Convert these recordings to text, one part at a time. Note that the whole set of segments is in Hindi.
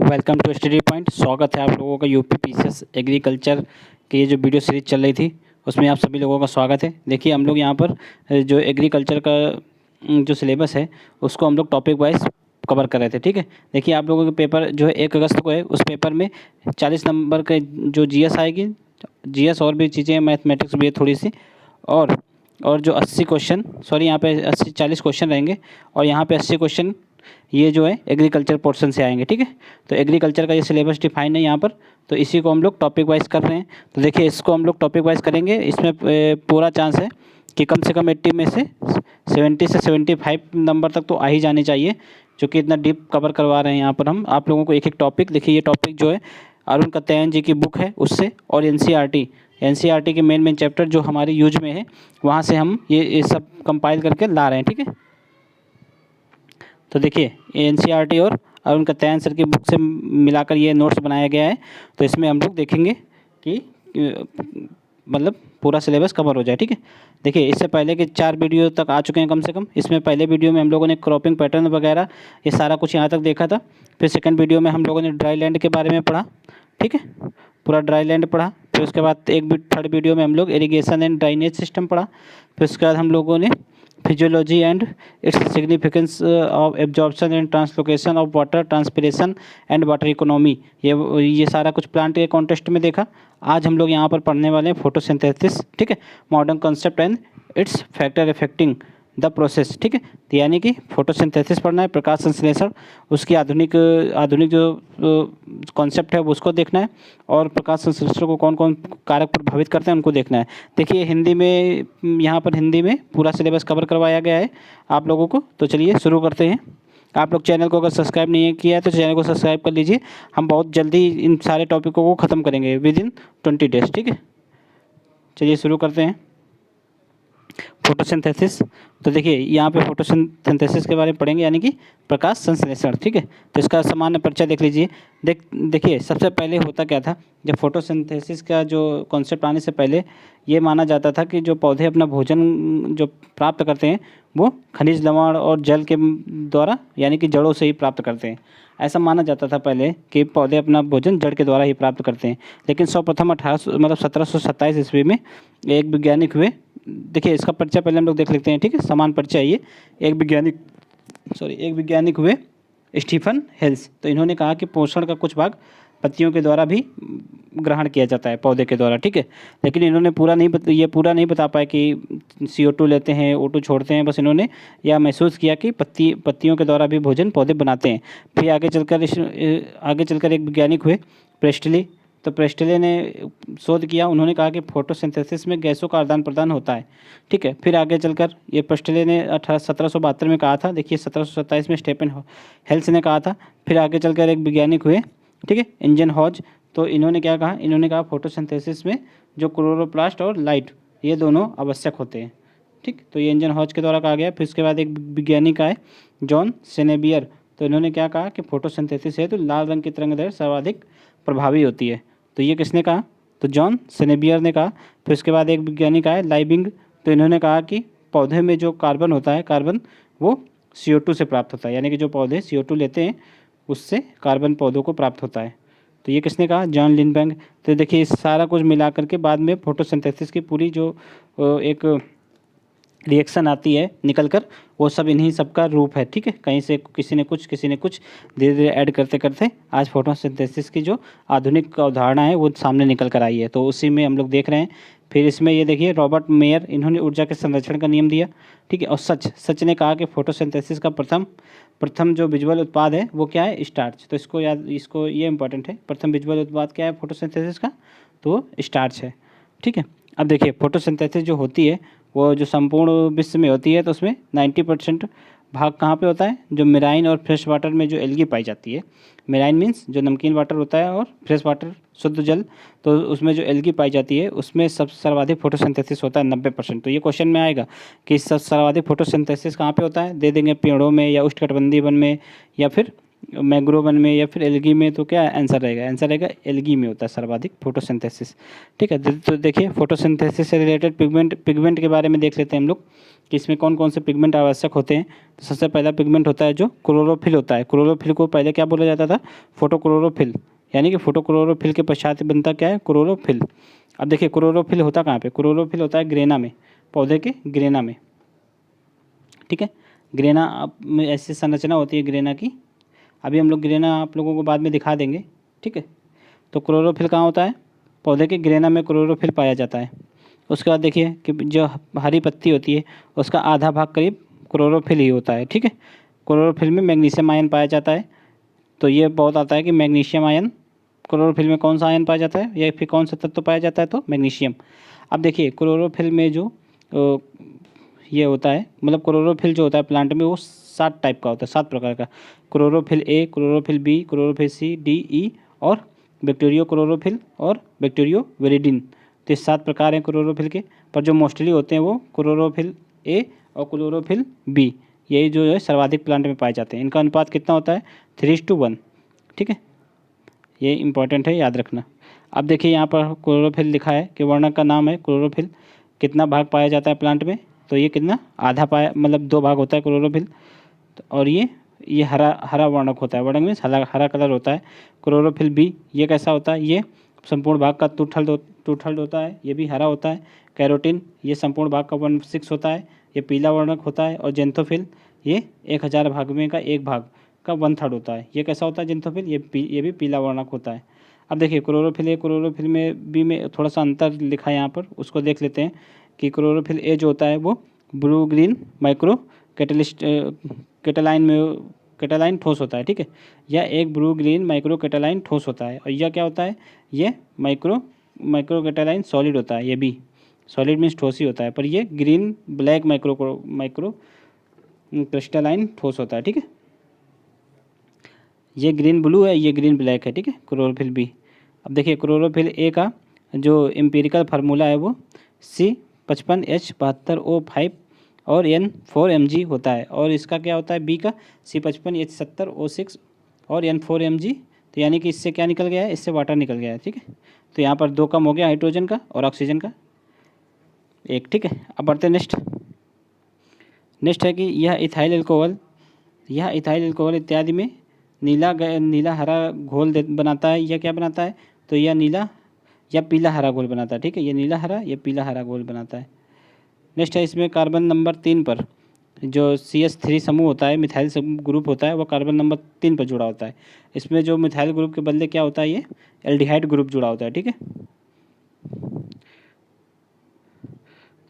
Welcome to study point. स्वागत है आप लोगों का यूपी पीसीएस एग्रीकल्चर की ये जो वीडियो सीरीज चल रही थी उसमें आप सभी लोगों का स्वागत है। देखिए हम लोग यहाँ पर जो एग्रीकल्चर का जो सिलेबस है उसको हम लोग टॉपिक वाइज कवर कर रहे थे। ठीक है, देखिए आप लोगों के पेपर जो है 1 अगस्त को है, उस पेपर में 40 नंबर के जो जीएस आएगी, जीएस और भी चीज़ें, मैथमेटिक्स भी है थोड़ी सी, और जो 80 क्वेश्चन, सॉरी यहाँ पे 40 क्वेश्चन रहेंगे और यहाँ पे 80 क्वेश्चन ये जो है एग्रीकल्चर पोर्शन से आएंगे। ठीक है, तो एग्रीकल्चर का ये सिलेबस डिफाइन है यहाँ पर, तो इसी को हम लोग टॉपिक वाइज कर रहे हैं। तो देखिए इसको हम लोग टॉपिक वाइज करेंगे, इसमें पूरा चांस है कि कम से कम 80 में से 70 से 75 नंबर तक तो आ ही जाने चाहिए, जो कि इतना डीप कवर करवा रहे हैं यहाँ पर हम आप लोगों को एक एक टॉपिक। देखिए ये टॉपिक जो है अरुण कत्यायन जी की बुक है उससे, और एनसीईआरटी के मेन चैप्टर जो हमारी यूज में है वहाँ से हम ये सब कंपाइल करके ला रहे हैं। ठीक है, तो देखिए एनसीईआरटी और अरुण कत्यायन सर की बुक से मिलाकर ये नोट्स बनाया गया है। तो इसमें हम लोग देखेंगे कि मतलब पूरा सिलेबस कवर हो जाए। ठीक है, देखिए इससे पहले के 4 वीडियो तक आ चुके हैं कम से कम। इसमें पहले वीडियो में हम लोगों ने क्रॉपिंग पैटर्न वगैरह ये सारा कुछ यहाँ तक देखा था। फिर सेकंड वीडियो में हम लोगों ने ड्राई लैंड के बारे में पढ़ा। ठीक है, पूरा ड्राई लैंड पढ़ा। फिर उसके बाद थर्ड वीडियो में हम लोग इरिगेशन एंड ड्राइनेज सिस्टम पढ़ा। फिर उसके बाद हम लोगों ने physiology and its significance of absorption and translocation of water, transpiration and water economy, ये सारा कुछ प्लांट के कॉन्टेक्स्ट में देखा। आज हम लोग यहाँ पर पढ़ने वाले हैं फोटोसिंथेसिस। ठीक है, modern concept and its factor affecting the process. ठीक है, तो यानी कि फोटोसिंथेसिस पढ़ना है, प्रकाश संश्लेषण, उसकी आधुनिक जो कॉन्सेप्ट है वो उसको देखना है, और प्रकाश संश्लेषण को कौन कौन कारक प्रभावित करते हैं उनको देखना है। देखिए हिंदी में, यहाँ पर हिंदी में पूरा सिलेबस कवर करवाया गया है आप लोगों को। तो चलिए शुरू करते हैं। आप लोग चैनल को अगर सब्सक्राइब नहीं किया है तो चैनल को सब्सक्राइब कर लीजिए। हम बहुत जल्दी इन सारे टॉपिकों को ख़त्म करेंगे विदिन 20 डेज। ठीक है, चलिए शुरू करते हैं। फोटोसिंथेसिस, तो देखिए यहाँ पे फोटोसिंथेसिस के बारे में पढ़ेंगे, यानी कि प्रकाश संश्लेषण। ठीक है, तो इसका सामान्य परिचय देख लीजिए। देखिए सबसे पहले होता क्या था, जब फोटोसिंथेसिस का जो कॉन्सेप्ट आने से पहले ये माना जाता था कि जो पौधे अपना भोजन जो प्राप्त करते हैं वो खनिज लवण और जल के द्वारा, यानी कि जड़ों से ही प्राप्त करते हैं। ऐसा माना जाता था पहले कि पौधे अपना भोजन जड़ के द्वारा ही प्राप्त करते हैं। लेकिन सर्वप्रथम 1727 ईस्वी में एक वैज्ञानिक हुए। देखिए इसका परिचय पहले हम लोग देख लेते हैं। ठीक है, समान परिचय। ये एक वैज्ञानिक हुए स्टीफन हेल्स। तो इन्होंने कहा कि पोषण का कुछ भाग पत्तियों के द्वारा भी ग्रहण किया जाता है पौधे के द्वारा। ठीक है, लेकिन इन्होंने पूरा नहीं बता पाए कि CO2 लेते हैं, O2 छोड़ते हैं। बस इन्होंने यह महसूस किया कि पत्तियों के द्वारा भी भोजन पौधे बनाते हैं। फिर आगे चलकर एक वैज्ञानिक हुए प्रेस्टली। तो प्रेस्टले ने शोध किया, उन्होंने कहा कि फोटोसिंथेसिस में गैसों का आदान प्रदान होता है। ठीक है, फिर आगे चलकर ये प्रेस्टले ने 1772 में कहा था। देखिए 1727 में स्टीफन हेल्स ने कहा था। फिर आगे चलकर एक वैज्ञानिक हुए, ठीक है, इंजन हॉज। तो इन्होंने क्या कहा, इन्होंने कहा फोटोसिंथेसिस में जो क्लोरोप्लास्ट और लाइट ये दोनों आवश्यक होते हैं। ठीक, तो ये इंजन हॉज के द्वारा कहा गया। फिर उसके बाद एक वैज्ञानिक आए जॉन सेनेबियर। तो इन्होंने क्या कहा कि फोटोसिंथेसिस है तो लाल रंग की तरंगदैर्घ्य सर्वाधिक प्रभावी होती है। तो ये किसने कहा, तो जॉन सेनेबियर ने कहा। फिर उसके बाद एक वैज्ञानिक आए लाइबिंग। तो इन्होंने कहा कि पौधे में जो कार्बन होता है, कार्बन वो CO2 से प्राप्त होता है, यानी कि जो पौधे CO2 लेते हैं उससे कार्बन पौधों को प्राप्त होता है। तो ये किसने कहा, जॉन लिंडबर्ग। तो देखिए इस सारा कुछ मिला करके बाद में फोटोसिंथेसिस की पूरी जो एक रिएक्शन आती है निकल कर, वो सब इन्हीं सब का रूप है। ठीक है, कहीं से किसी ने कुछ धीरे धीरे ऐड करते करते आज फोटोसिंथेसिस की जो आधुनिक अवधारणा है वो सामने निकल कर आई है। तो उसी में हम लोग देख रहे हैं। फिर इसमें ये देखिए रॉबर्ट मेयर, इन्होंने ऊर्जा के संरक्षण का नियम दिया। ठीक है, और सच ने कहा कि फोटोसिंथेसिस का प्रथम जो विजुअल उत्पाद है वो क्या है, स्टार्च। तो इसको ये इंपॉर्टेंट है, प्रथम विजुअल उत्पाद क्या है फोटोसिंथेसिस का, तो स्टार्च है। ठीक है, अब देखिए फोटोसिंथेसिस जो होती है वो जो संपूर्ण विश्व में होती है, तो उसमें 90% भाग कहाँ पे होता है, जो मेराइन और फ्रेश वाटर में जो एल्गी पाई जाती है। मेराइन मीन्स जो नमकीन वाटर होता है, और फ्रेश वाटर शुद्ध जल, तो उसमें जो एल्गी पाई जाती है उसमें सर्वाधिक फोटोसिंथेसिस होता है 90%। तो ये क्वेश्चन में आएगा कि सर्वाधिक फोटोसिंथेसिस कहाँ पे होता है, दे देंगे पेड़ों में या उष्णकटिबंधीय वन में, या फिर मैंग्रोव वन में या फिर एल्गी में, तो क्या आंसर रहेगा? आंसर रहेगा एल्गी में होता है सर्वाधिक फोटोसिंथेसिस। ठीक है, तो देखिए फोटोसिंथेसिस से रिलेटेड पिगमेंट के बारे में देख लेते हैं हम लोग कि इसमें कौन कौन से पिगमेंट आवश्यक होते हैं। तो सबसे पहला पिगमेंट होता है जो क्लोरोफिल होता है। क्लोरोफिल को पहले क्या बोला जाता था? फोटोक्लोरोफिल, यानी कि फोटोक्लोरोफिल के पश्चात बनता क्या है? क्लोरोफिल। अब देखिए क्लोरोफिल होता कहाँ पे? क्लोरोफिल होता है ग्रेना में, पौधे के ग्रेना में। ठीक है, ग्रेना में ऐसी संरचना होती है ग्रेना की। अभी हम लोग ग्रेना आप लोगों को बाद में दिखा देंगे। ठीक है, तो क्लोरोफिल कहाँ होता है? पौधे के ग्रेना में क्लोरोफिल पाया जाता है। उसके बाद देखिए कि जो हरी पत्ती होती है उसका आधा भाग करीब क्लोरोफिल ही होता है। ठीक है, क्लोरोफिल में मैग्नीशियम आयन पाया जाता है। तो ये बहुत आता है कि मैग्नीशियम आयन, क्लोरोफिल में कौन सा आयन पाया जाता है या फिर कौन सा तत्व पाया जाता है? तो मैग्नीशियम। अब देखिए क्लोरोफिल में जो ये होता है, मतलब क्लोरोफिल जो होता है प्लांट में वो 7 टाइप का होता है, 7 प्रकार का। Chlorophyll A, chlorophyll B, chlorophyll C, D, E और बैक्टीरियो क्लोरोफिल और बैक्टीरियो वेरिडिन। तो ये 7 प्रकार हैं क्लोरोफिल के, पर जो मोस्टली होते हैं वो क्लोरोफिल ए और क्लोरोफिल बी, यही जो है सर्वाधिक प्लांट में पाए जाते हैं। इनका अनुपात कितना होता है? 3:1। ठीक है, ये इंपॉर्टेंट है, याद रखना। अब देखिए यहाँ पर क्लोरोफिल लिखा है कि वर्णक का नाम है क्लोरोफिल। कितना भाग पाया जाता है प्लांट में? तो ये कितना? आधा पाया, मतलब 2 भाग होता है क्लोरोफिल। तो और ये हरा हरा वर्णक होता है। वर्णक मीन्स हरा हरा कलर होता है। क्लोरोफिल बी ये कैसा होता है? ये संपूर्ण भाग का टू-थर्ड होता है, ये भी हरा होता है। कैरोटीन ये संपूर्ण भाग का 1/6 होता है, ये पीला वर्णक होता है। और जेंथोफिल ये 1000 भाग में का 1 भाग का 1/3 होता है। ये कैसा होता है जेंथोफिल? ये भी पीला वर्णक होता है। अब देखिए क्लोरोफिल ए, क्लोरोफिल में बी में थोड़ा सा अंतर लिखा है यहाँ पर, उसको देख लेते हैं कि क्लोरोफिल ए जो होता है वो ब्लू ग्रीन माइक्रो कैटालाइन ठोस होता है। ठीक है, यह एक ब्लू ग्रीन माइक्रो कैटालाइन ठोस होता है। और यह क्या होता है? ये माइक्रो कैटालाइन सॉलिड होता है। ये भी सॉलिड मीन्स ठोस ही होता है, पर ये ग्रीन ब्लैक माइक्रो क्रिस्टलाइन ठोस होता है। ठीक है, ये ग्रीन ब्लू है, ये ग्रीन ब्लैक है। ठीक है, क्लोरोफिल बी। अब देखिए क्लोरोफिल ए का जो एम्पिरिकल फार्मूला है वो C55H72O5 और N4Mg होता है। और इसका क्या होता है? बी का C55H70O6 और N4Mg। तो यानी कि इससे क्या निकल गया है? इससे वाटर निकल गया है। ठीक है, तो यहाँ पर 2 कम हो गया हाइड्रोजन का और ऑक्सीजन का 1। ठीक है, अब बढ़ते नेक्स्ट है कि यह इथाइल अल्कोहल इत्यादि में नीला हरा घोल बनाता है। यह क्या बनाता है? तो यह नीला या पीला हरा घोल बनाता है। ठीक है, ये नीला हरा या पीला हरा घोल बनाता है। नेक्स्ट है इसमें कार्बन नंबर 3 पर जो CH3 समूह होता है, मिथाइल ग्रुप होता है, वो कार्बन नंबर 3 पर जुड़ा होता है। इसमें जो मिथाइल ग्रुप के बदले क्या होता है? ये एल्डिहाइड ग्रुप जुड़ा होता है। ठीक है,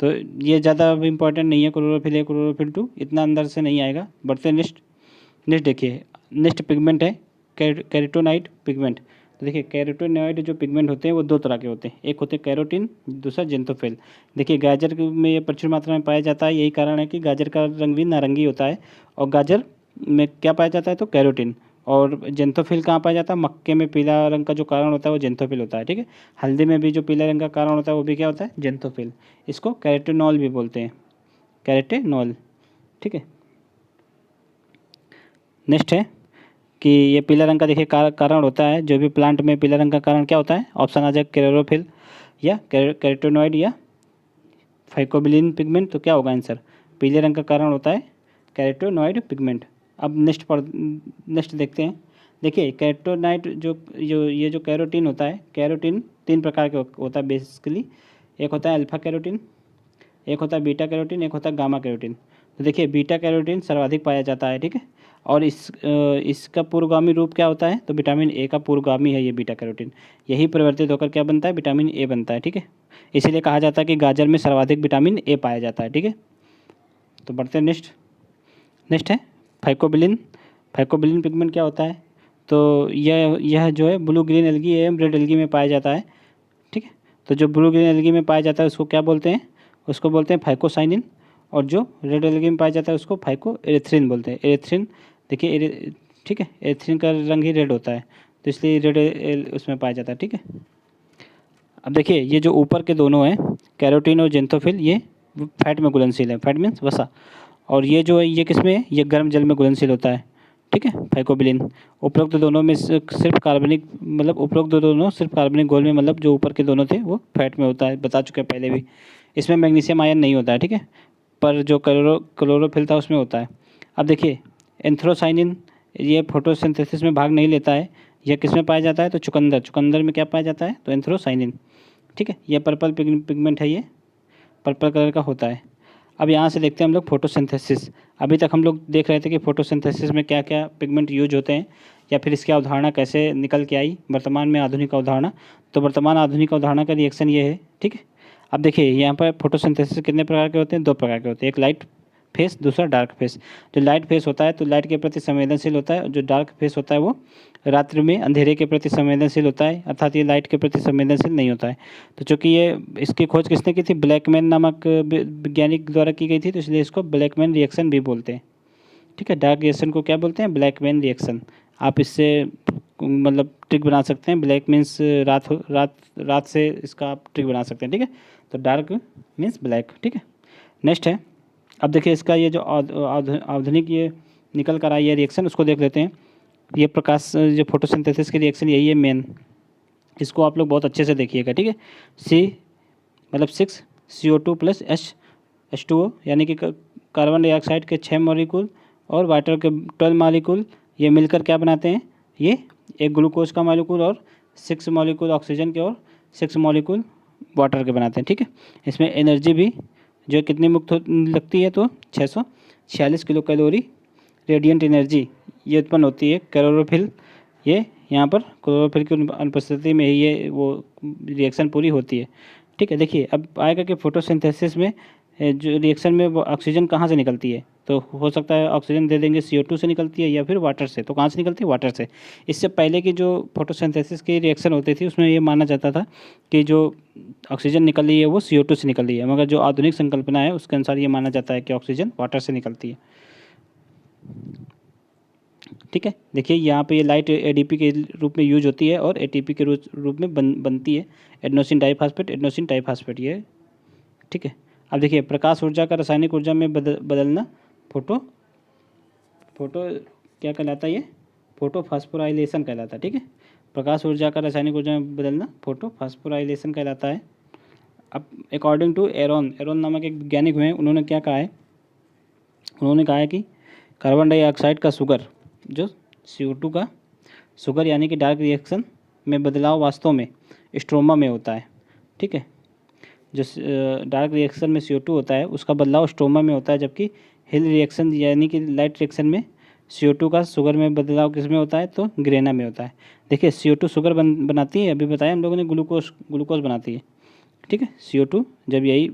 तो ये ज़्यादा इंपॉर्टेंट नहीं है। क्लोरोफिल ए, क्लोरोफिल 2 इतना अंदर से नहीं आएगा। बढ़ते नेक्स्ट देखिए, नेक्स्ट पिगमेंट है कैरोटीनॉइड पिगमेंट। तो देखिए कैरोटीनॉइड जो पिगमेंट होते हैं वो 2 तरह के होते हैं, एक होते हैं कैरोटीन, दूसरा जेंथोफिल। देखिए गाजर में ये प्रचुर मात्रा में पाया जाता है। यही कारण है कि गाजर का रंग भी नारंगी होता है। और गाजर में क्या पाया जाता है? तो कैरोटीन। और जेंथोफिल कहाँ पाया जाता है? मक्के में पीला रंग का जो कारण होता है वो जेंथोफिल होता है। ठीक है, हल्दी में भी जो पीला रंग का कारण होता है वो भी क्या होता है? जेंथोफिल। इसको कैरोटीनॉल भी बोलते हैं, कैरोटीनॉल। ठीक है, नेक्स्ट है कि ये पीला रंग का देखिए कारण होता है। जो भी प्लांट में पीला रंग का कारण क्या होता है? ऑप्शन आ जाए क्लोरोफिल या कैरोटीनॉइड या फाइकोबिलिन पिगमेंट। तो क्या होगा आंसर? पीले रंग का कारण होता है कैरोटीनॉइड पिगमेंट। अब नेक्स्ट देखते हैं। देखिए कैरोटीनॉइड ये जो कैरोटीन होता है, कैरोटीन 3 प्रकार के होता है बेसिकली। एक होता है अल्फा कैरोटीन, एक होता है बीटा कैरोटीन, एक होता है गामा कैरोटीन। तो देखिए बीटा कैरोटीन सर्वाधिक पाया जाता है। ठीक है, और इसका पूर्वगामी रूप क्या होता है? तो विटामिन ए का पूर्वगामी है ये बीटा कैरोटीन। यही परिवर्तित होकर क्या बनता है? विटामिन ए बनता है। ठीक है, इसीलिए कहा जाता है कि गाजर में सर्वाधिक विटामिन ए पाया जाता है। ठीक है, तो बढ़ते हैं नेक्स्ट है फाइकोबिलिन पिगमेंट क्या होता है? तो यह जो है ब्लू ग्रीन एल्गी एवं रेड एल्गी में पाया जाता है। ठीक है, तो जो ब्लू ग्रीन एल्गी में पाया जाता है उसको क्या बोलते हैं? उसको बोलते हैं फाइकोसाइनिन। और जो रेड एल्गी में पाया जाता है उसको फाइको एरिथ्रिन बोलते हैं। एरिथ्रिन देखिए ठीक है, एरिथ्रिन का रंग ही रेड होता है, तो इसलिए रेड उसमें पाया जाता है। ठीक है, अब देखिए ये जो ऊपर के दोनों हैं कैरोटीन और जेंथोफिल, ये फैट में घुलनशील है। फैट मीन्स वसा। और ये जो है ये किस में है? ये गर्म जल में घुलनशील होता है। ठीक है। ठीक है, फाइकोबिलिन। उपरोक्त दोनों में सिर्फ कार्बनिक, मतलब उपरोक्त दोनों सिर्फ कार्बनिक घोल में, मतलब जो ऊपर के दोनों थे वो फैट में होता है, बता चुके हैं पहले भी। इसमें मैग्नीशियम आयन नहीं होता है, ठीक है, पर जो क्लोरोफिल था उसमें होता है। अब देखिए एंथ्रोसाइनिन ये फोटोसिंथेसिस में भाग नहीं लेता है। यह किस में पाया जाता है? तो चुकंदर में क्या पाया जाता है? तो एंथ्रोसाइनिन, ठीक है। ये पर्पल पिगमेंट है, ये पर्पल कलर का होता है। अब यहाँ से देखते हैं हम लोग फोटोसिंथेसिस। अभी तक हम लोग देख रहे थे कि फोटोसिंथेसिस में क्या क्या पिगमेंट यूज होते हैं या फिर इसकी अवधारणा कैसे निकल के आई वर्तमान में आधुनिक अवधारणा। तो वर्तमान आधुनिक अवधारणा का रिएक्शन ये है, ठीक है। अब देखिए यहाँ पर फोटोसिंथेसिस कितने प्रकार के होते हैं? 2 प्रकार के होते हैं, एक लाइट फेस, दूसरा डार्क फेस। जो लाइट फेस होता है तो लाइट के प्रति संवेदनशील होता है, और जो डार्क फेस होता है वो रात्रि में अंधेरे के प्रति संवेदनशील होता है, अर्थात ये लाइट के प्रति संवेदनशील नहीं होता है। तो चूँकि ये इसकी खोज किसने की थी? ब्लैकमैन नामक वैज्ञानिक द्वारा की गई थी, तो इसलिए इसको ब्लैकमैन रिएक्शन भी बोलते हैं, ठीक है। डार्क रिएक्शन को क्या बोलते हैं? Blackman reaction. आप इससे मतलब ट्रिक बना सकते हैं। ब्लैक मीन्स रात से इसका आप ट्रिक बना सकते हैं, ठीक है। तो डार्क मीन्स ब्लैक, ठीक है। नेक्स्ट है, अब देखिए इसका ये जो आधुनिक ये निकल कर आई है रिएक्शन, उसको देख लेते हैं। ये प्रकाश जो फोटोसिंथेसिस की रिएक्शन यही है मेन, इसको आप लोग बहुत अच्छे से देखिएगा, ठीक है। सी मतलब 6 CO2 प्लस H2O, यानी कि कार्बन डाइऑक्साइड के 6 मॉलिक्यूल और वाटर के 12 मॉलिक्यूल, ये मिलकर क्या बनाते हैं? ये एक ग्लूकोज का मॉलिक्यूल और 6 मॉलिक्यूल ऑक्सीजन के और 6 मॉलिक्यूल वाटर के बनाते हैं, ठीक है। इसमें एनर्जी भी जो कितनी मुक्त लगती है? तो 646 किलो कैलोरी रेडिएंट एनर्जी ये उत्पन्न होती है। क्लोरोफिल, ये यहाँ पर क्लोरोफिल की अनुपस्थिति में ही ये वो रिएक्शन पूरी होती है, ठीक है। देखिए अब आएगा कि फोटोसिंथेसिस में जो रिएक्शन में वो ऑक्सीजन कहाँ से निकलती है? तो हो सकता है ऑक्सीजन दे देंगे CO2 से निकलती है या फिर वाटर से। तो कहाँ से निकलती है? वाटर से। इससे पहले की जो फोटोसिंथेसिस की रिएक्शन होती थी उसमें ये माना जाता था कि जो ऑक्सीजन निकल रही है वो CO2 से निकल रही है, मगर जो आधुनिक संकल्पना है उसके अनुसार ये माना जाता है कि ऑक्सीजन वाटर से निकलती है, ठीक है। देखिए यहाँ पे ये लाइट ADP के रूप में यूज होती है और ATP के रूप में बनती है, एडेनोसिन डाइफॉस्फेट ये, ठीक है। अब देखिए प्रकाश ऊर्जा का रासायनिक ऊर्जा में बदलना फोटो क्या कहलाता है? ये फोटोफॉस्फोराइलेशन कहलाता है, ठीक है। प्रकाश ऊर्जा का रासायनिक ऊर्जा में बदलना फोटोफॉस्फोराइलेशन कहलाता है। अब अकॉर्डिंग टू एरोन नामक एक वैज्ञानिक हुए हैं, उन्होंने क्या कहा है? उन्होंने कहा है कि कार्बन डाइऑक्साइड का शुगर, जो CO2 का शुगर यानी कि डार्क रिएक्शन में बदलाव वास्तव में स्ट्रोमा में होता है, ठीक है। जो डार्क रिएक्शन में CO2 होता है उसका बदलाव स्ट्रोमा में होता है, जबकि हिल रिएक्शन यानी कि लाइट रिएक्शन में CO2 का शुगर में बदलाव किस में होता है? तो ग्रेना में होता है। देखिए CO2 शुगर बनाती है, अभी बताया हम लोगों ने, ग्लूकोज बनाती है, ठीक है। CO2 जब यही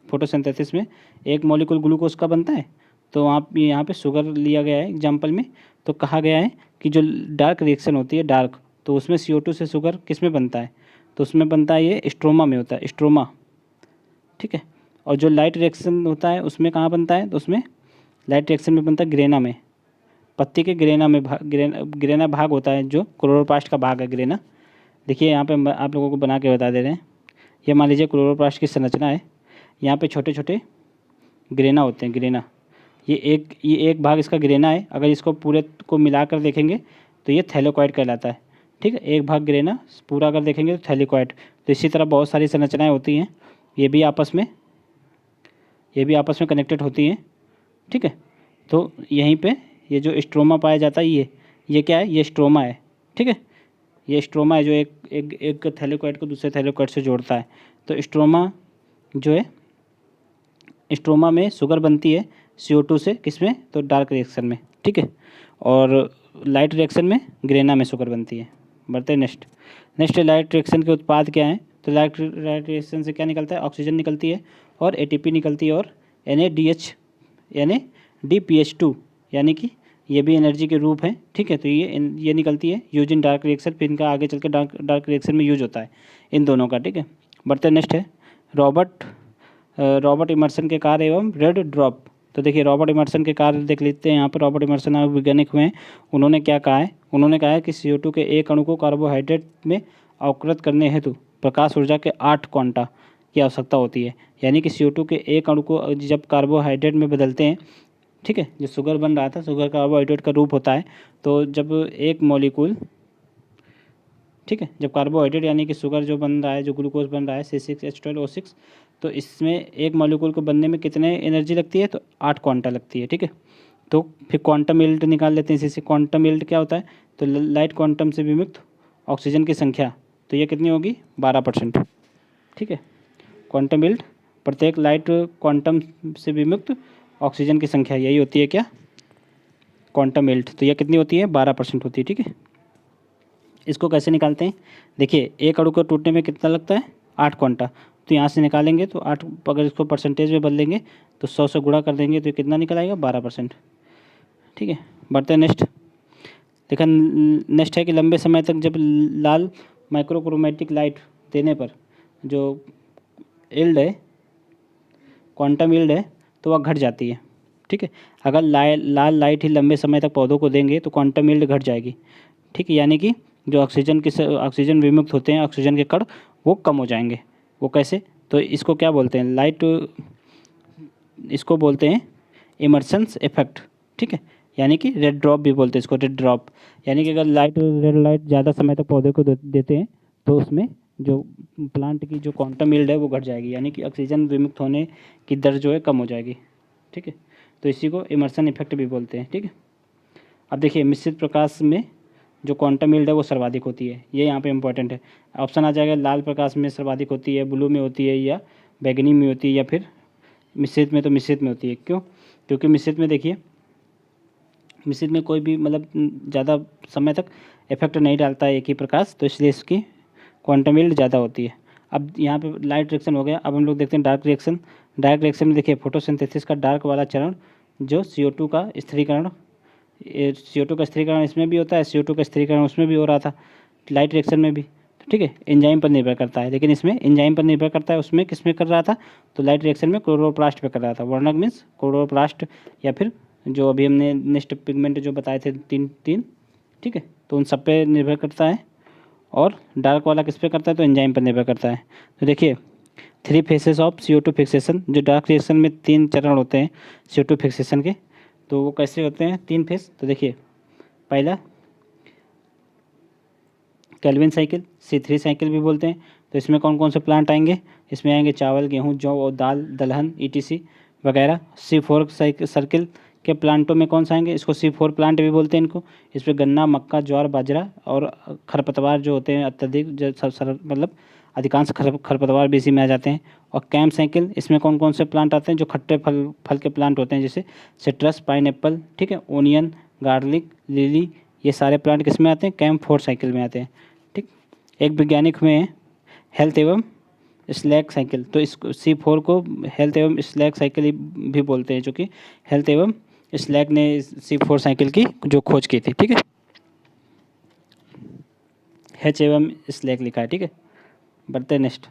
फोटोसिंथेसिस में एक मॉलिक्यूल ग्लूकोज का बनता है, तो यहाँ पे शुगर लिया गया है एग्जाम्पल में। तो कहा गया है कि जो डार्क रिएक्शन होती है डार्क, तो उसमें CO2 से शुगर किस में बनता है? तो उसमें बनता है ये स्ट्रोमा में होता है, स्ट्रोमा, ठीक है। और जो लाइट रिएक्शन होता है उसमें कहाँ बनता है? तो उसमें लाइट रिएक्शन में बनता है ग्रेना में, पत्ती के ग्रेना में ग्रेना भाग होता है, जो क्लोरोप्लास्ट का भाग है ग्रेना। देखिए यहाँ पे आप लोगों को बना के बता दे रहे हैं। ये मान लीजिए क्लोरोप्लास्ट की संरचना है, यहाँ पे छोटे छोटे ग्रेना होते हैं, ग्रेना। ये एक भाग इसका ग्रेना है। अगर इसको पूरे को मिलाकर देखेंगे तो ये थैलेकॉइड कहलाता है, ठीक है। एक भाग ग्रेना पूरा अगर देखेंगे तो थैलेकॉइड। तो इसी तरह बहुत सारी संरचनाएं होती हैं, ये भी आपस में कनेक्टेड होती हैं, ठीक है। तो यहीं पे ये जो स्ट्रोमा पाया जाता है, ये क्या है? ये स्ट्रोमा है, ठीक है। ये स्ट्रोमा है जो एक थैलेकॉइड को दूसरे थैलेकॉइड से जोड़ता है। तो स्ट्रोमा जो है, स्ट्रोमा में शुगर बनती है CO2 से, किसमें? तो डार्क रिएक्शन में, ठीक है। और लाइट रिएक्शन में ग्रेना में शुगर बनती है। बढ़ते हैं नेक्स्ट लाइट रिएक्शन के उत्पाद क्या हैं? तो लाइट रिएक्शन से क्या निकलता है? ऑक्सीजन निकलती है और ATP निकलती है और NADPH2, यानी कि ये भी एनर्जी के रूप हैं, ठीक है। तो ये निकलती है यूज इन डार्क रिएक्शन, फिर इनका आगे चल के डार्क रिएक्शन में यूज होता है इन दोनों का, ठीक है। बढ़ते नेक्स्ट है रॉबर्ट इमर्सन के कार्य एवं रेड ड्रॉप। तो देखिए रॉबर्ट इमर्सन के कार्य देख लेते हैं। यहाँ पर रॉबर्ट इमर्सन वैज्ञानिक हुए हैं, उन्होंने क्या कहा है? उन्होंने कहा है कि CO2 के एक अणु को कार्बोहाइड्रेट में अवकृत करने हेतु प्रकाश ऊर्जा के 8 क्वांटा की आवश्यकता होती है। यानी कि CO2 के एक अणु को जब कार्बोहाइड्रेट में बदलते हैं ठीक है, जो शुगर बन रहा था, शुगर कार्बोहाइड्रेट का रूप होता है। तो जब एक मॉलिक्यूल, ठीक है, जब कार्बोहाइड्रेट यानी कि शुगर जो बन रहा है, जो ग्लूकोज बन रहा है C6H12O6, तो इसमें एक मॉलिक्यूल को बनने में कितने एनर्जी लगती है, तो 8 क्वांटा लगती है। ठीक है, तो फिर क्वांटम यील्ड निकाल लेते हैं इसी से। क्वांटम यील्ड क्या होता है, तो लाइट क्वांटम से विमुक्त ऑक्सीजन की संख्या, तो ये कितनी होगी, 12%। ठीक है, क्वांटम यील्ड प्रत्येक लाइट क्वांटम से विमुक्त ऑक्सीजन की संख्या, यही होती है क्या, क्वांटम यील्ड। तो यह कितनी होती है, 12% होती है। ठीक है, इसको कैसे निकालते हैं, देखिए एक अणु को टूटने में कितना लगता है, 8 क्वांटा। तो यहाँ से निकालेंगे तो 8, अगर इसको परसेंटेज में बदलेंगे तो 100 से गुणा कर देंगे तो कितना निकल आएगा, 12%। ठीक है, बढ़ते हैं नेक्स्ट। देखा, नेक्स्ट है कि लंबे समय तक जब लाल माइक्रोक्रोमेटिक लाइट देने पर जो यील्ड है, क्वांटम यील्ड है, तो वह घट जाती है। ठीक है, अगर लाल लाइट ही लंबे समय तक पौधों को देंगे तो क्वांटम यील्ड घट जाएगी। ठीक है, यानी कि जो ऑक्सीजन विमुक्त होते हैं, ऑक्सीजन के कण, वो कम हो जाएंगे। वो कैसे, तो इसको क्या बोलते हैं, लाइट, इसको बोलते हैं इमर्सन्स इफेक्ट। ठीक है, यानी कि रेड ड्रॉप भी बोलते हैं इसको, रेड ड्रॉप। यानी कि अगर रेड लाइट ज़्यादा समय तक पौधे को देते हैं तो उसमें जो प्लांट की जो क्वांटम यील्ड है वो घट जाएगी, यानी कि ऑक्सीजन विमुक्त होने की दर जो है कम हो जाएगी। ठीक है, तो इसी को इमर्सन इफेक्ट भी बोलते हैं। ठीक है, अब देखिए मिश्रित प्रकाश में जो क्वांटम यील्ड है वो सर्वाधिक होती है, ये यहाँ पे इंपॉर्टेंट है। ऑप्शन आ जाएगा, लाल प्रकाश में सर्वाधिक होती है, ब्लू में होती है, या बैगनी में होती है, या फिर मिश्रित में। तो मिश्रित में होती है, क्यों, क्योंकि मिश्रित में देखिए, मिश्रित में कोई भी मतलब ज़्यादा समय तक इफेक्ट नहीं डालता है एक ही प्रकाश, तो इसलिए इसकी क्वांटम यील्ड ज़्यादा होती है। अब यहाँ पे लाइट रिएक्शन हो गया, अब हम लोग देखते हैं डार्क रिएक्शन। डार्क रिएक्शन में देखिए फोटोसिंथेसिस का डार्क वाला चरण, जो CO2 का स्थिरीकरण, CO2 का स्थिरीकरण इसमें भी होता है, CO2 का स्थिरीकरण उसमें भी हो रहा था, लाइट रिएक्शन में भी। तो ठीक है, एंजाइम पर निर्भर करता है, लेकिन इसमें एंजाइम पर निर्भर करता है, उसमें किस में कर रहा था, तो लाइट रिएक्शन में क्लोरोप्लास्ट पे कर रहा था। वर्णक मीन्स क्लोरोप्लास्ट, या फिर जो अभी हमने नेक्स्ट पिगमेंट जो बताए थे तीन। ठीक है, तो उन सब पे निर्भर करता है। और डार्क वाला किस पे करता है, तो एंजाइम पर निर्भर करता है। तो देखिए 3 फेसेस ऑफ CO2 फिक्सेशन, जो डार्क रिएक्शन में 3 चरण होते हैं CO2 फिक्सेशन के, तो वो कैसे होते हैं, 3 फेस। तो देखिए पहला केल्विन साइकिल, C3 साइकिल भी बोलते हैं। तो इसमें कौन कौन से प्लांट आएंगे, इसमें आएंगे चावल, गेहूँ, जौ और दाल, दलहन, ETC वगैरह। C4 सर्किल के प्लांटों में कौन सा आएंगे, इसको C4 प्लांट भी बोलते हैं इनको। इसमें गन्ना, मक्का, ज्वार, बाजरा और खरपतवार जो होते हैं अत्यधिक, मतलब अधिकांश खरपतवार भी इसी में आ जाते हैं। और कैम साइकिल, इसमें कौन कौन से प्लांट आते हैं, जो खट्टे फल के प्लांट होते हैं, जैसे सिट्रस, पाइनएप्पल, ठीक है, ओनियन, गार्लिक, लिली, ये सारे प्लांट किस में आते हैं, कैम 4 साइकिल में आते हैं। ठीक, एक वैज्ञानिक में हेल्थ एवं स्लैक साइकिल, तो इस C4 को हेल्थ एवं स्लैक साइकिल भी बोलते हैं, जो कि हेल्थ एवं स्लैक ने C4 साइकिल की जो खोज की थी। ठीक है, H एवं स्लैक लिखा है। ठीक है, बढ़ते हैं नेक्स्ट।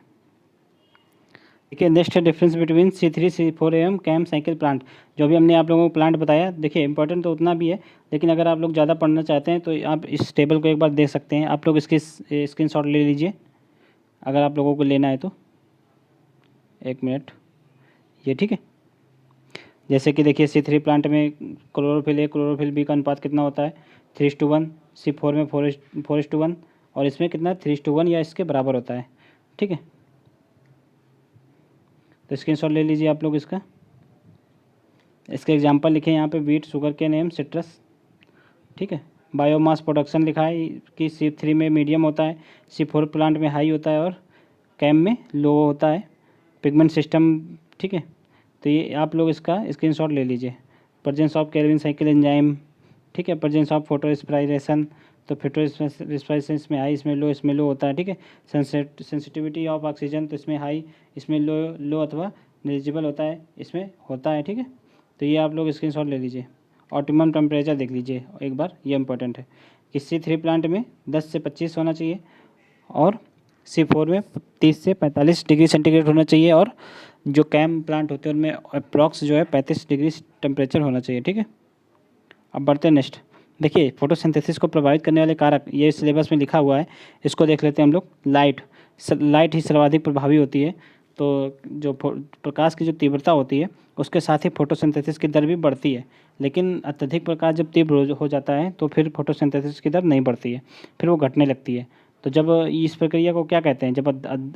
देखिए नेक्स्ट है डिफरेंस बिटवीन C3, C4 एवं कैम साइकिल प्लांट। जो भी हमने आप लोगों को प्लांट बताया, देखिए इंपॉर्टेंट तो उतना भी है, लेकिन अगर आप लोग ज़्यादा पढ़ना चाहते हैं तो आप इस टेबल को एक बार देख सकते हैं। आप लोग इसकी स्क्रीनशॉट ले लीजिए अगर आप लोगों को लेना है तो। 1 मिनट, ये ठीक है। जैसे कि देखिए C3 प्लांट में क्लोरोफिल A क्लोरोफिल B का अनुपात कितना होता है, 3:1। C4 में 4:1, और इसमें कितना 3:1 या इसके बराबर होता है। ठीक है, तो स्क्रीनशॉट ले लीजिए आप लोग इसका। इसके एग्जांपल लिखे यहाँ पे, वीट, शुगर केन एवं सिट्रस। ठीक है, बायोमास प्रोडक्शन लिखा है कि C3 में मीडियम होता है, C4 प्लांट में हाई होता है और कैम में लो होता है। पिगमेंट सिस्टम, ठीक है, तो ये आप लोग इसका स्क्रीनशॉट ले लीजिए। Presence of Calvin cycle enzyme, ठीक है, प्रेजेंस ऑफ फोटो रेस्पिरेशन, तो फोटो रेस्पिरेशन इसमें हाई, इसमें लो होता है। ठीक है, सेंसिटिविटी ऑफ ऑक्सीजन, तो इसमें हाई, इसमें लो अथवा नेग्लिजिबल होता है, इसमें होता है। ठीक है, तो ये आप लोग स्क्रीनशॉट ले लीजिए। ऑप्टिमम टेम्परेचर देख लीजिए एक बार, ये इंपॉर्टेंट है कि C3 प्लांट में 10 से 25 होना चाहिए, और C4 में 30 से 45 डिग्री सेंटीग्रेड होना चाहिए, और जो कैम प्लांट होते हैं उनमें अप्रॉक्स जो है 35 डिग्री टेम्परेचर होना चाहिए। ठीक है, अब बढ़ते हैं नेक्स्ट। देखिए फोटोसिंथेसिस को प्रभावित करने वाले कारक, ये सिलेबस में लिखा हुआ है, इसको देख लेते हैं हम लोग। लाइट ही सर्वाधिक प्रभावी होती है। तो जो प्रकाश की जो तीव्रता होती है उसके साथ ही फोटोसिंथेसिस की दर भी बढ़ती है। लेकिन अत्यधिक प्रकाश जब तीव्र हो जाता है तो फिर फोटोसिंथेसिस की दर नहीं बढ़ती है, फिर वो घटने लगती है। तो जब इस प्रक्रिया को क्या कहते हैं, जब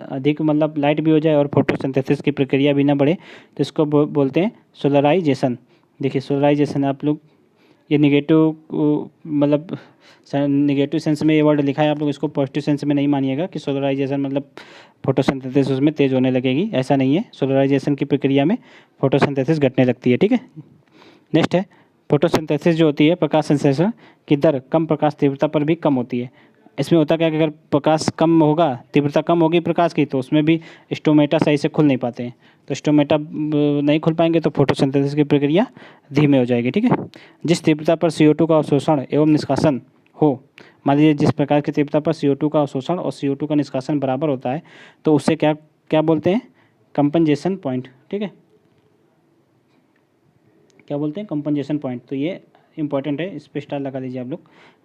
अधिक मतलब लाइट भी हो जाए और फोटोसिंथेसिस की प्रक्रिया भी ना बढ़े तो इसको बोलते हैं सोलराइजेशन। देखिए सोलराइजेशन आप लोग ये निगेटिव मतलब निगेटिव सेंस में ये वर्ड लिखा है, आप लोग इसको पॉजिटिव सेंस में नहीं मानिएगा कि सोलराइजेशन मतलब फोटोसिंथेसिस उसमें तेज़ होने लगेगी, ऐसा नहीं है। सोलराइजेशन की प्रक्रिया में फोटोसिंथेसिस घटने लगती है, ठीक है। नेक्स्ट है फोटोसिंथेसिस जो होती है प्रकाश संश्लेषण की दर कम प्रकाश तीव्रता पर भी कम होती है। इसमें होता क्या कि अगर प्रकाश कम होगा, तीव्रता कम होगी प्रकाश की, तो उसमें भी स्टोमेटा सही से खुल नहीं पाते हैं। तो स्टोमेटा नहीं खुल पाएंगे तो फोटोसिंथेसिस की प्रक्रिया धीमे हो जाएगी, ठीक है। जिस तीव्रता पर CO2 का अवशोषण एवं निष्कासन हो, मान लीजिए जिस प्रकार की तीव्रता पर CO2 का अवशोषण और CO2 का निष्कासन बराबर होता है तो उससे क्या क्या बोलते हैं, कंपनसेशन पॉइंट, ठीक है। क्या बोलते हैं, कंपनसेशन पॉइंट। तो ये इंपॉर्टेंट है, इस पर स्टार लगा लीजिए आप लोग,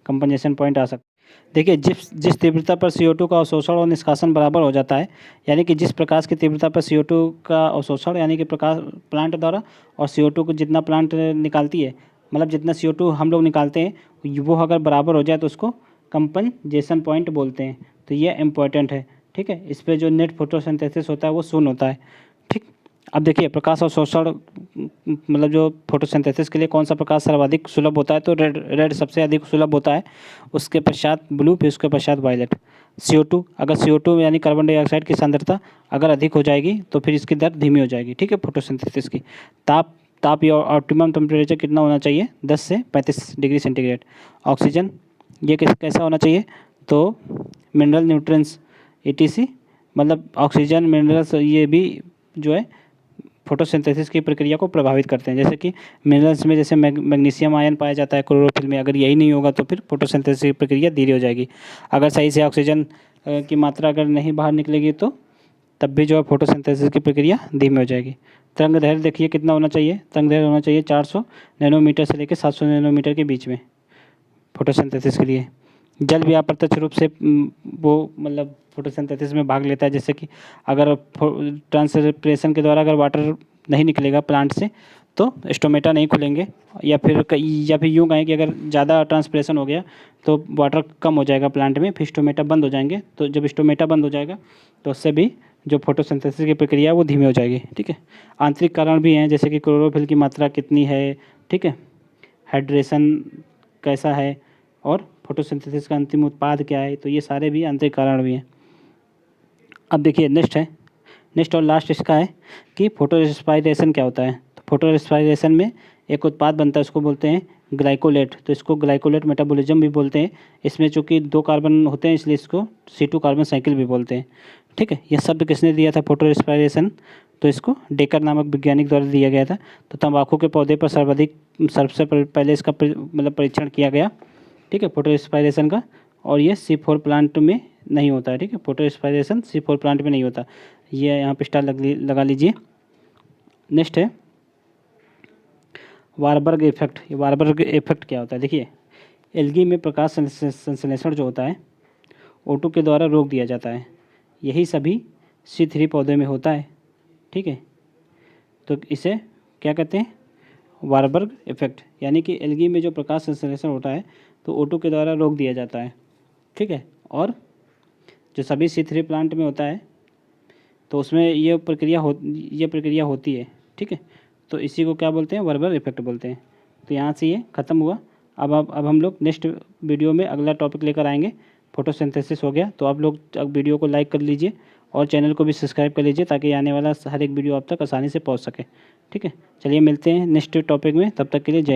कंपनसेशन पॉइंट आ सकता है। देखिए जिस तीव्रता पर CO2 का अवशोषण और निष्कासन बराबर हो जाता है, यानी कि जिस प्रकाश की तीव्रता पर CO2 का अवशोषण यानी कि प्रकाश प्लांट द्वारा और CO2 को जितना प्लांट निकालती है, मतलब जितना CO2 हम लोग निकालते हैं वो अगर बराबर हो जाए तो उसको कंपनसेशन पॉइंट बोलते हैं। तो ये इम्पोर्टेंट है, ठीक है। इस पर जो नेट फोटोसिंथेसिस होता है वो शून्य होता है, ठीक। अब देखिए प्रकाश अवशोषण मतलब जो फोटोसिंथेसिस के लिए कौन सा प्रकाश सर्वाधिक सुलभ होता है, तो रेड सबसे अधिक सुलभ होता है, उसके पश्चात ब्लू, फिर उसके पश्चात वायलेट। CO2 अगर CO2 यानी कार्बन डाइऑक्साइड की सांद्रता अगर अधिक हो जाएगी तो फिर इसकी दर धीमी हो जाएगी, ठीक है, फोटोसिंथेसिस की। ताप या ऑप्टिमम टेम्परेचर कितना होना चाहिए, 10 से 35 डिग्री सेंटीग्रेड। ऑक्सीजन ये कैसा होना चाहिए, तो मिनरल न्यूट्रिएंट्स ETC मतलब ऑक्सीजन मिनरल्स ये भी जो है फोटोसिंथेसिस की प्रक्रिया को प्रभावित करते हैं। जैसे कि मिनरल्स में जैसे मैग्नीशियम आयन पाया जाता है क्लोरोफिल में, अगर यही नहीं होगा तो फिर फोटोसिंथेसिस की प्रक्रिया धीरे हो जाएगी। अगर सही से ऑक्सीजन की मात्रा अगर नहीं बाहर निकलेगी तो तब भी जो है फोटोसिंथेसिस की प्रक्रिया धीमी हो जाएगी। तरंग दैर्घ्य देखिए कितना होना चाहिए, तरंग दैर्घ्य होना चाहिए 400 नैनोमीटर से लेकर 700 नैनोमीटर के बीच में फोटोसिंथेसिस के लिए। जल भी अप्रत्यक्ष रूप से वो मतलब फोटोसिंथेसिस में भाग लेता है। जैसे कि अगर ट्रांसपिरेशन के द्वारा अगर वाटर नहीं निकलेगा प्लांट से तो स्टोमेटा नहीं खुलेंगे, या फिर यूँ कहें कि अगर ज़्यादा ट्रांसपिरेशन हो गया तो वाटर कम हो जाएगा प्लांट में, फिर स्टोमेटा बंद हो जाएंगे। तो जब स्टोमेटा बंद हो जाएगा तो उससे भी जो फोटोसिंथेसिस की प्रक्रिया है वो धीमी हो जाएगी, ठीक है। आंतरिक कारण भी हैं, जैसे कि क्लोरोफिल की मात्रा कितनी है, ठीक है, हाइड्रेशन कैसा है और फोटोसिंथेसिस का अंतिम उत्पाद क्या है, तो ये सारे भी आंतरिक कारण भी हैं। अब देखिए नेक्स्ट और लास्ट इसका है कि फोटो रेस्पायरेशन क्या होता है। तो फोटो रेस्पायरेशन में एक उत्पाद बनता है, उसको बोलते हैं ग्लाइकोलेट। तो इसको ग्लाइकोलेट मेटाबॉलिज्म भी बोलते हैं। इसमें चूँकि 2 कार्बन होते हैं इसलिए इसको C2 कार्बन साइकिल भी बोलते हैं, ठीक है। यह शब्द किसने दिया था फोटो रेस्पायरेशन, तो इसको डेकर नामक वैज्ञानिक द्वारा दिया गया था। तो तंबाकू के पौधे पर सबसे पहले इसका मतलब परीक्षण किया गया, ठीक है, फोटो रेस्पायरेशन का। और ये C4 प्लांट में नहीं होता है, ठीक है, फोटो रेस्पायरेशन C4 प्लांट में नहीं होता। ये यहाँ पे स्टार लगा लीजिए। नेक्स्ट है वारबर्ग इफेक्ट। ये वारबर्ग इफेक्ट क्या होता है, देखिए एल्गी में प्रकाश संश्लेषण जो होता है O2 के द्वारा रोक दिया जाता है। यही सभी C3 पौधे में होता है, ठीक है। तो इसे क्या कहते हैं, वारबर्ग इफेक्ट। यानी कि एल्गी में जो प्रकाश संश्लेषण होता है तो O2 के द्वारा रोक दिया जाता है, ठीक है। और जो सभी C3 प्लांट में होता है तो उसमें ये प्रक्रिया होती है, ठीक है। तो इसी को क्या बोलते हैं, वारबर्ग इफेक्ट बोलते हैं। तो यहाँ से ये ख़त्म हुआ। अब हम लोग नेक्स्ट वीडियो में अगला टॉपिक लेकर आएंगे। फोटोसिंथेसिस हो गया, तो आप लोग अब वीडियो को लाइक कर लीजिए और चैनल को भी सब्सक्राइब कर लीजिए ताकि आने वाला हर एक वीडियो आप तक आसानी से पहुँच सके, ठीक है। चलिए मिलते हैं नेक्स्ट टॉपिक में, तब तक के लिए जय।